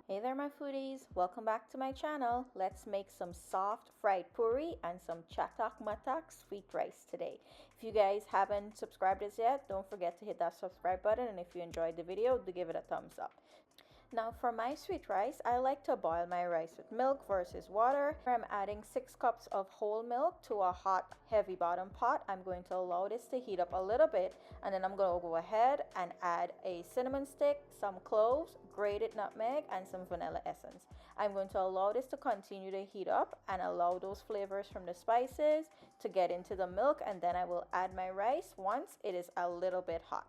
Hey there my foodies, welcome back to my channel. Let's make some soft fried puri and some chatak matak sweet rice today. If you guys haven't subscribed as yet, don't forget to hit that subscribe button, and if you enjoyed the video, do give it a thumbs up. Now for my sweet rice, I like to boil my rice with milk versus water. I'm adding 6 cups of whole milk to a hot heavy bottom pot. I'm going to allow this to heat up a little bit, and then I'm going to go ahead and add a cinnamon stick, some cloves, grated nutmeg, and some vanilla essence. I'm going to allow this to continue to heat up and allow those flavors from the spices to get into the milk, and then I will add my rice once it is a little bit hot.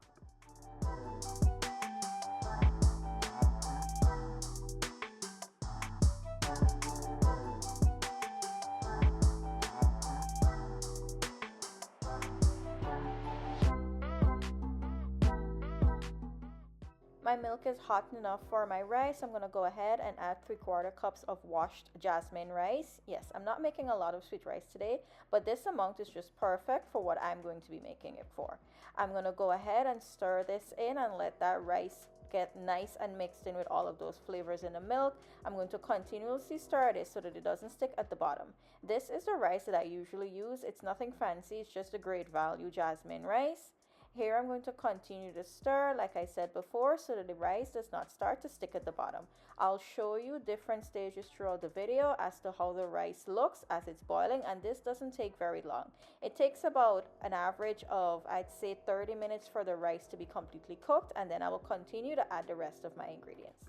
My milk is hot enough for my rice. I'm going to go ahead and add 3/4 cups of washed jasmine rice. Yes, I'm not making a lot of sweet rice today, but this amount is just perfect for what I'm going to be making it for. I'm going to go ahead and stir this in and let that rice get nice and mixed in with all of those flavors in the milk. I'm going to continuously stir this so that it doesn't stick at the bottom. This is the rice that I usually use. It's nothing fancy. It's just a great value jasmine rice. Here I'm going to continue to stir, like I said before, so that the rice does not start to stick at the bottom. I'll show you different stages throughout the video as to how the rice looks as it's boiling, and this doesn't take very long. It takes about an average of, I'd say, 30 minutes for the rice to be completely cooked, and then I will continue to add the rest of my ingredients.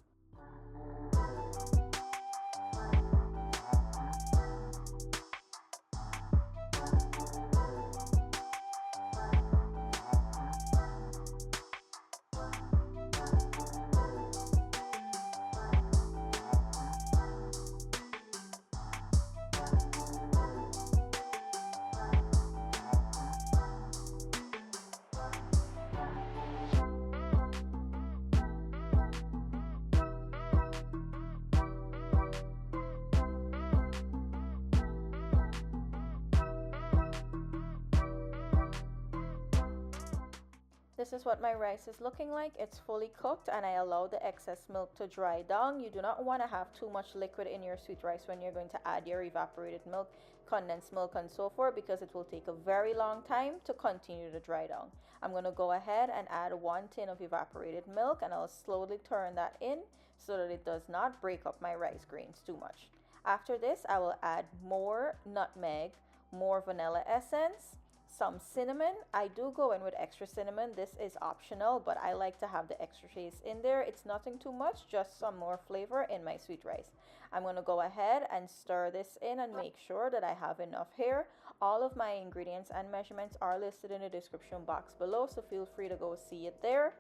This is what my rice is looking like. It's fully cooked, and I allow the excess milk to dry down. You do not want to have too much liquid in your sweet rice when you're going to add your evaporated milk, condensed milk, and so forth, because it will take a very long time to continue to dry down. I'm going to go ahead and add 1 tin of evaporated milk, and I'll slowly turn that in so that it does not break up my rice grains too much. After this, I will add more nutmeg, more vanilla essence, some cinnamon. I do go in with extra cinnamon. This is optional, but I like to have the extra taste in there. It's nothing too much, just some more flavor in my sweet rice. I'm going to go ahead and stir this in and make sure that I have enough here. All of my ingredients and measurements are listed in the description box below, so feel free to go see it there.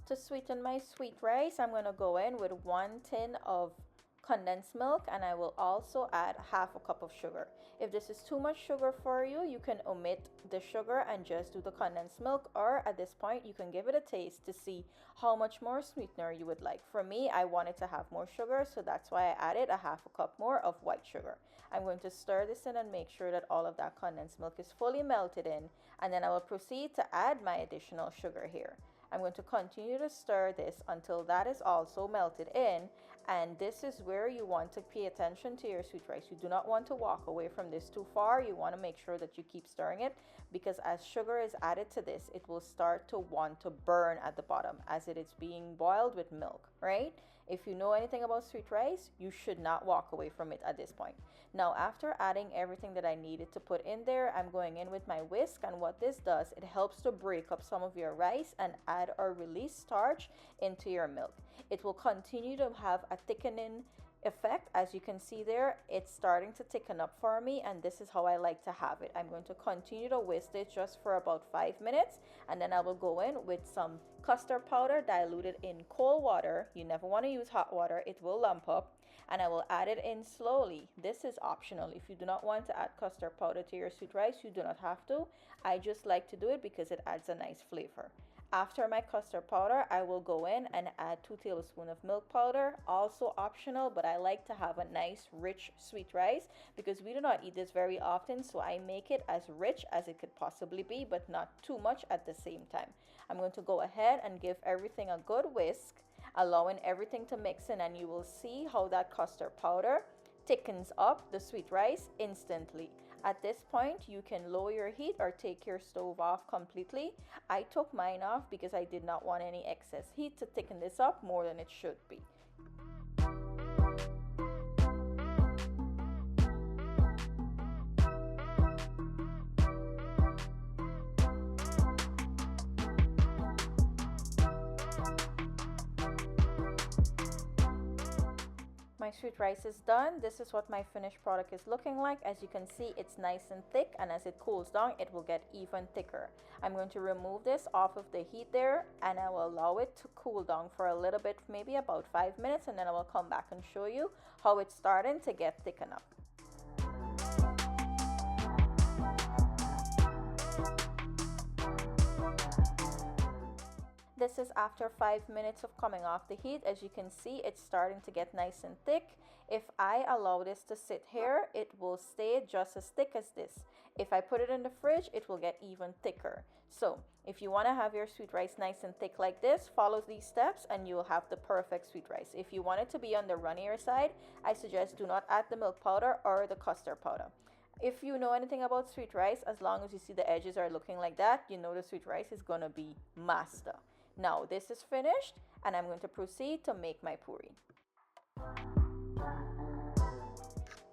To sweeten my sweet rice, I'm going to go in with 1 tin of condensed milk, and I will also add 1/2 cup of sugar. If this is too much sugar for you, you can omit the sugar and just do the condensed milk, or at this point you can give it a taste to see how much more sweetener you would like. For me, I wanted to have more sugar, so that's why I added 1/2 cup more of white sugar. I'm going to stir this in and make sure that all of that condensed milk is fully melted in, and then I will proceed to add my additional sugar here. I'm going to continue to stir this until that is also melted in, and this is where you want to pay attention to your sweet rice. You do not want to walk away from this too far. You want to make sure that you keep stirring it, because as sugar is added to this, it will start to want to burn at the bottom as it is being boiled with milk, right? If you know anything about sweet rice, you should not walk away from it at this point. Now, after adding everything that I needed to put in there, I'm going in with my whisk, and what this does, it helps to break up some of your rice and add or release starch into your milk. It will continue to have a thickening effect. As you can see there, it's starting to thicken up for me, and this is how I like to have it. I'm going to continue to whisk it just for about 5 minutes, and then I will go in with some custard powder diluted in cold water. You never want to use hot water, it will lump up, and I will add it in slowly. This is optional. If you do not want to add custard powder to your sweet rice, you do not have to. I just like to do it because it adds a nice flavor. After my custard powder, I will go in and add 2 tablespoons of milk powder, also optional, but I like to have a nice rich sweet rice because we do not eat this very often, so I make it as rich as it could possibly be, but not too much at the same time. I'm going to go ahead and give everything a good whisk, allowing everything to mix in, and you will see how that custard powder thickens up the sweet rice instantly. At this point, you can lower your heat or take your stove off completely. I took mine off because I did not want any excess heat to thicken this up more than it should be. My sweet rice is done. This is what my finished product is looking like. As you can see, it's nice and thick, and as it cools down, it will get even thicker. I'm going to remove this off of the heat there, and I will allow it to cool down for a little bit, maybe about 5 minutes, and then I will come back and show you how it's starting to get thicken up. This is after 5 minutes of coming off the heat. As you can see, it's starting to get nice and thick. If I allow this to sit here, it will stay just as thick as this. If I put it in the fridge, it will get even thicker. So if you want to have your sweet rice nice and thick like this, follow these steps and you will have the perfect sweet rice. If you want it to be on the runnier side, I suggest do not add the milk powder or the custard powder. If you know anything about sweet rice, as long as you see the edges are looking like that, you know the sweet rice is going to be master. Now this is finished, and I'm going to proceed to make my puri.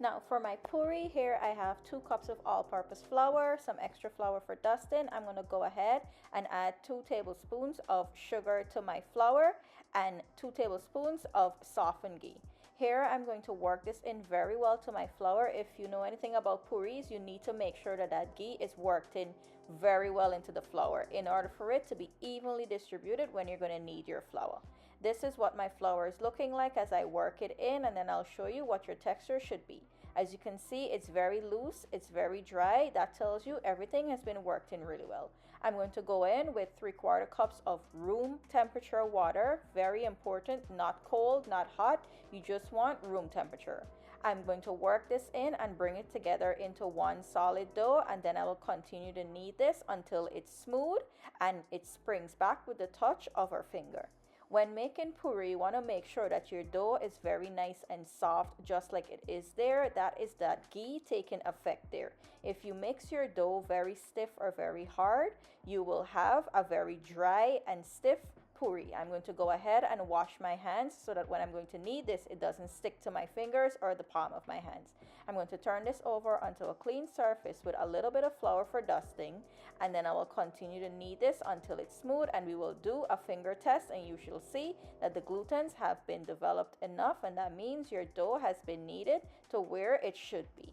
Now for my puri, here I have 2 cups of all-purpose flour, some extra flour for dusting. I'm going to go ahead and add 2 tablespoons of sugar to my flour and 2 tablespoons of softened ghee. Here I'm going to work this in very well to my flour. If you know anything about puris, you need to make sure that that ghee is worked in very well into the flour in order for it to be evenly distributed when you're going to knead your flour. This is what my flour is looking like as I work it in, and then I'll show you what your texture should be. As you can see, it's very loose, it's very dry. That tells you everything has been worked in really well. I'm going to go in with 3/4 cups of room temperature water. Very important, not cold, not hot. You just want room temperature. I'm going to work this in and bring it together into one solid dough, and then I will continue to knead this until it's smooth and it springs back with the touch of our finger. When making puri, you want to make sure that your dough is very nice and soft, just like it is there. That is that ghee taking effect there. If you mix your dough very stiff or very hard, you will have a very dry and stiff puri. I'm going to go ahead and wash my hands so that when I'm going to knead this, it doesn't stick to my fingers or the palm of my hands. I'm going to turn this over onto a clean surface with a little bit of flour for dusting, and then I will continue to knead this until it's smooth, and we will do a finger test, and you shall see that the glutens have been developed enough, and that means your dough has been kneaded to where it should be.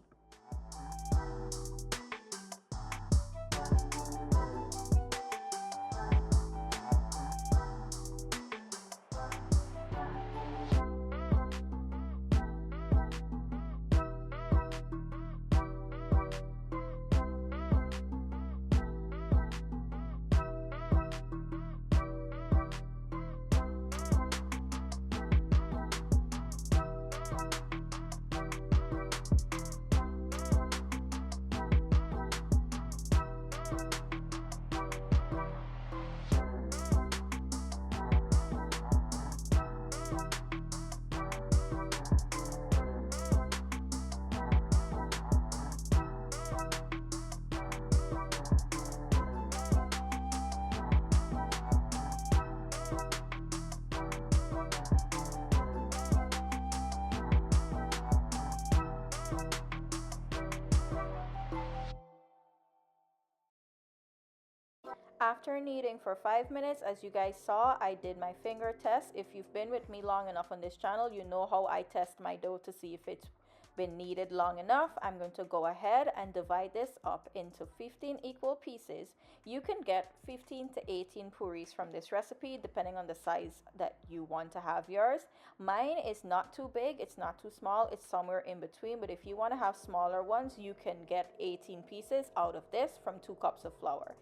After kneading for 5 minutes, as you guys saw, I did my finger test. If you've been with me long enough on this channel, you know how I test my dough to see if it's been kneaded long enough. I'm going to go ahead and divide this up into 15 equal pieces. You can get 15 to 18 puris from this recipe depending on the size that you want to have yours. Mine is not too big, it's not too small, it's somewhere in between, but if you want to have smaller ones, you can get 18 pieces out of this from 2 cups of flour.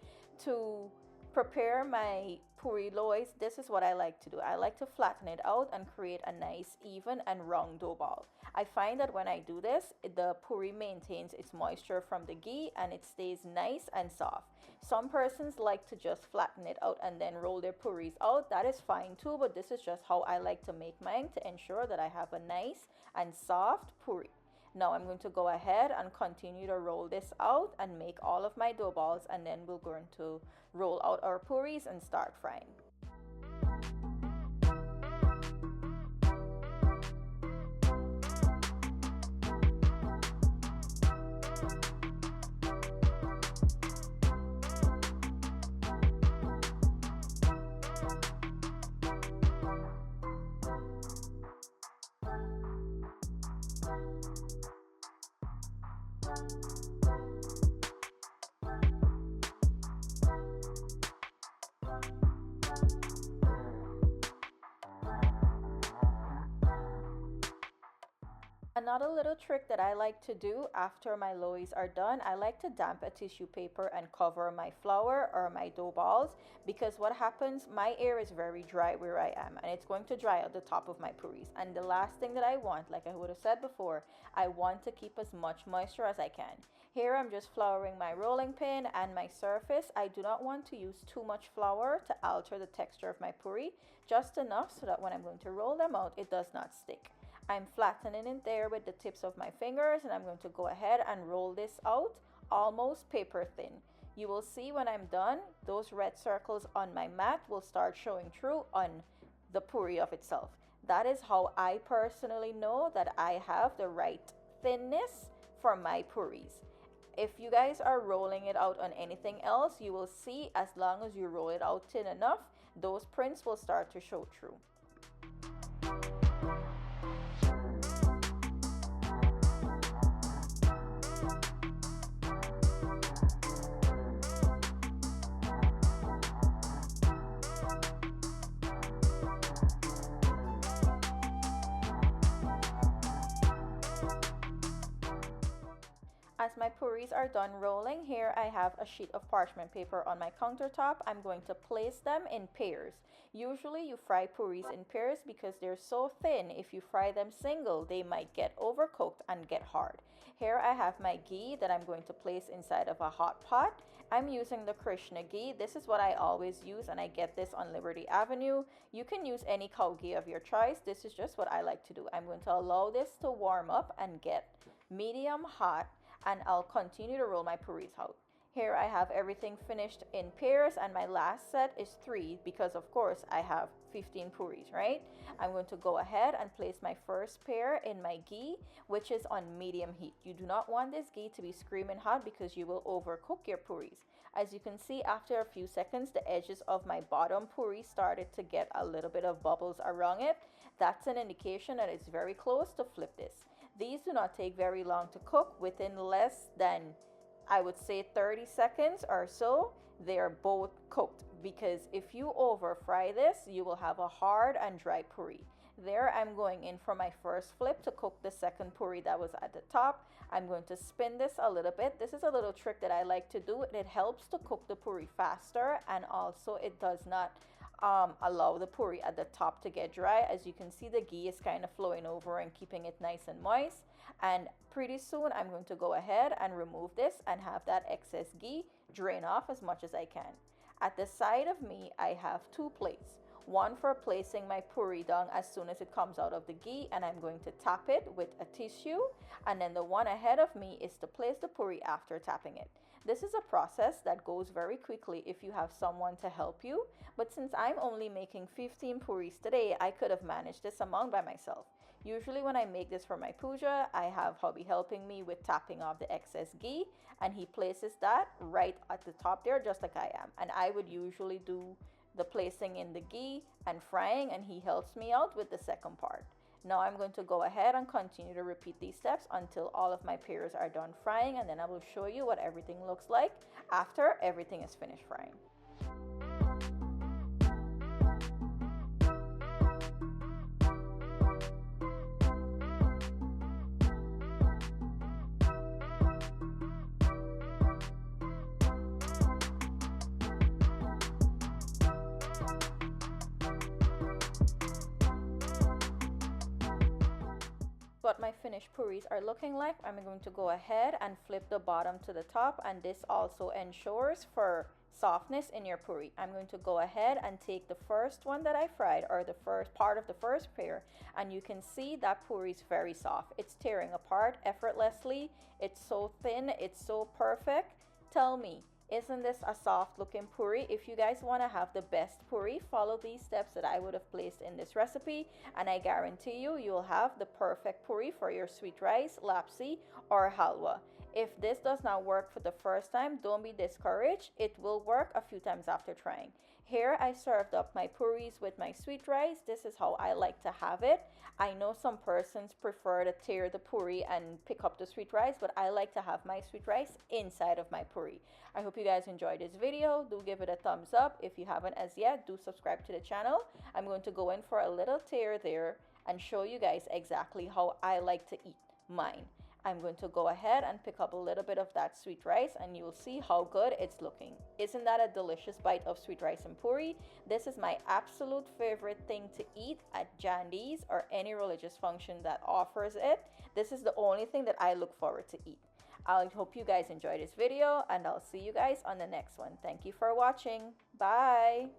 To prepare my puri loaves, this is what I like to do. I like to flatten it out and create a nice, even, and round dough ball. I find that when I do this, the puri maintains its moisture from the ghee and it stays nice and soft. Some persons like to just flatten it out and then roll their puris out. That is fine too, but this is just how I like to make mine to ensure that I have a nice and soft puri. Now I'm going to go ahead and continue to roll this out and make all of my dough balls, and then we're going to roll out our puris and start frying. Another little trick that I like to do after my loaves are done, I like to damp a tissue paper and cover my flour or my dough balls, because what happens, my air is very dry where I am and it's going to dry out the top of my puris. And the last thing that I want, like I would have said before, I want to keep as much moisture as I can. Here I'm just flouring my rolling pin and my surface. I do not want to use too much flour to alter the texture of my puri, just enough so that when I'm going to roll them out, it does not stick. I'm flattening it there with the tips of my fingers, and I'm going to go ahead and roll this out almost paper thin. You will see when I'm done, those red circles on my mat will start showing through on the puri of itself. That is how I personally know that I have the right thinness for my puris. If you guys are rolling it out on anything else, you will see as long as you roll it out thin enough, those prints will start to show through. As my puris are done rolling, here I have a sheet of parchment paper on my countertop. I'm going to place them in pairs. Usually you fry puris in pairs because they're so thin. If you fry them single, they might get overcooked and get hard. Here I have my ghee that I'm going to place inside of a hot pot. I'm using the Krishna ghee. This is what I always use, and I get this on Liberty Avenue. You can use any cow ghee of your choice. This is just what I like to do. I'm going to allow this to warm up and get medium hot, and I'll continue to roll my puris out. Here I have everything finished in pairs, and my last set is 3 because of course I have 15 puris, right? I'm going to go ahead and place my first pair in my ghee, which is on medium heat. You do not want this ghee to be screaming hot because you will overcook your puris. As you can see, after a few seconds, the edges of my bottom puri started to get a little bit of bubbles around it. That's an indication that it's very close to flip this. These do not take very long to cook. Within less than, I would say, 30 seconds or so, they are both cooked, because if you over fry this, you will have a hard and dry puri. There I'm going in for my first flip to cook the second puri that was at the top. I'm going to spin this a little bit. This is a little trick that I like to do. It helps to cook the puri faster, and also it does not allow the puri at the top to get dry. As you can see, the ghee is kind of flowing over and keeping it nice and moist, and pretty soon I'm going to go ahead and remove this and have that excess ghee drain off as much as I can. At the side of me, I have 2 plates. One for placing my puri down as soon as it comes out of the ghee, and I'm going to tap it with a tissue, and then the one ahead of me is to place the puri after tapping it. This is a process that goes very quickly if you have someone to help you, but since I'm only making 15 puris today, I could have managed this amount by myself. Usually when I make this for my puja, I have hubby helping me with tapping off the excess ghee, and he places that right at the top there just like I am. And I would usually do the placing in the ghee and frying, and he helps me out with the second part. Now I'm going to go ahead and continue to repeat these steps until all of my pears are done frying, and then I will show you what everything looks like after everything is finished frying. what my finished puris are looking like, I'm going to go ahead and flip the bottom to the top, and this also ensures for softness in your puri. I'm going to go ahead and take the first one that I fried, or the first part of the first pair, and you can see that puri is very soft. It's tearing apart effortlessly. It's so thin, it's so perfect. Tell me, isn't this a soft looking puri? If you guys want to have the best puri, follow these steps that I would have placed in this recipe, and I guarantee you, you'll have the perfect puri for your sweet rice, lapsi, or halwa. If this does not work for the first time, don't be discouraged. It will work a few times after trying. Here I served up my puris with my sweet rice. This is how I like to have it. I know some persons prefer to tear the puri and pick up the sweet rice, but I like to have my sweet rice inside of my puri. I hope you guys enjoyed this video. Do give it a thumbs up. If you haven't as yet, do subscribe to the channel. I'm going to go in for a little tear there and show you guys exactly how I like to eat mine. I'm going to go ahead and pick up a little bit of that sweet rice, and you'll see how good it's looking. Isn't that a delicious bite of sweet rice and puri? This is my absolute favorite thing to eat at Jandi's or any religious function that offers it. This is the only thing that I look forward to eat. I hope you guys enjoyed this video, and I'll see you guys on the next one. Thank you for watching. Bye.